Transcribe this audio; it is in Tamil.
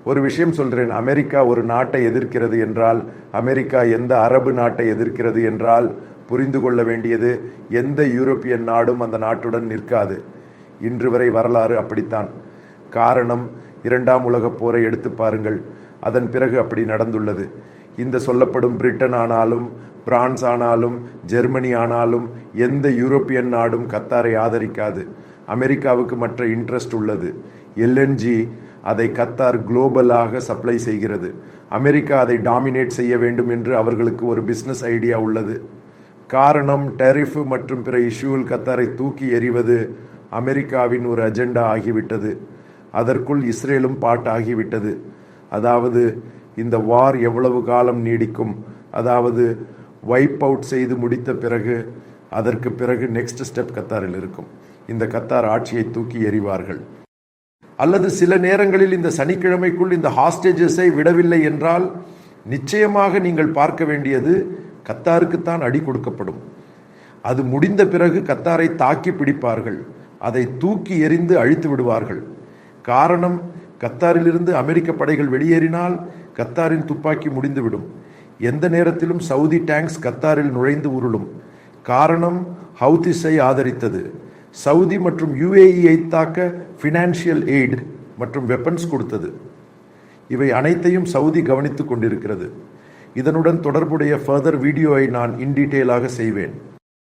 ஒரு விஷயம் சொல்கிறேன். அமெரிக்கா ஒரு நாட்டை எதிர்க்கிறது என்றால், அமெரிக்கா எந்த அரபு நாட்டை எதிர்க்கிறது என்றால், புரிந்து கொள்ள வேண்டியது, எந்த யூரோப்பியன் நாடும் அந்த நாட்டுடன் நிற்காது. இன்று வரை வரலாறு அப்படித்தான். காரணம், 2ஆம் உலகப் போரை எடுத்து பாருங்கள். அதன் பிறகு அப்படி நடந்துள்ளது. இந்த சொல்லப்படும் பிரிட்டன் ஆனாலும், பிரான்ஸ் ஆனாலும், ஜெர்மனி ஆனாலும், எந்த யூரோப்பியன் நாடும் கத்தாரை ஆதரிக்காது. அமெரிக்காவுக்கு மற்ற இன்ட்ரெஸ்ட் உள்ளது. எல்என்ஜி அதை கத்தார் குளோபலாக சப்ளை செய்கிறது. அமெரிக்கா அதை டாமினேட் செய்ய வேண்டும் என்று அவர்களுக்கு ஒரு பிஸ்னஸ் ஐடியா உள்ளது. காரணம், டெரிஃப் மற்றும் பிற இஷ்யூவில் கத்தாரை தூக்கி எறிவது அமெரிக்காவின் ஒரு அஜெண்டா ஆகிவிட்டது. அதற்குள் இஸ்ரேலும் பாட்டாகிவிட்டது. அதாவது இந்த வார் எவ்வளவு காலம் நீடிக்கும், அதாவது வைப் அவுட் செய்து முடித்த பிறகு அதற்கு பிறகு நெக்ஸ்ட் ஸ்டெப் கத்தாரில் இருக்கும். இந்த கத்தார் ஆட்சியை தூக்கி எறிவார்கள். அல்லது சில நேரங்களில் இந்த சனிக்கிழமைக்குள் இந்த ஹாஸ்டேஜஸை விடவில்லை என்றால் நிச்சயமாக நீங்கள் பார்க்க வேண்டியது, கத்தாருக்குத்தான் அடி கொடுக்கப்படும். அது முடிந்த பிறகு கத்தாரை தாக்கி பிடிப்பார்கள். அதை தூக்கி எறிந்து அழித்து விடுவார்கள். காரணம், கத்தாரிலிருந்து அமெரிக்க படைகள் வெளியேறினால் கத்தாரின் துப்பாக்கி முடிந்துவிடும். எந்த நேரத்திலும் சவுதி டேங்க்ஸ் கத்தாரில் நுழைந்து உருளும். காரணம், ஹவுதிஸை ஆதரித்தது. சவுதி மற்றும் யுஏஇயை தாக்க ஃபினான்ஷியல் எய்ட் மற்றும் வெப்பன்ஸ் கொடுத்தது. இவை அனைத்தையும் சவுதி கவனித்துக் கொண்டிருக்கிறது. இதனுடன் தொடர்புடைய ஃபர்தர் வீடியோவை நான் இன் டீட்டெயிலாக செய்வேன்.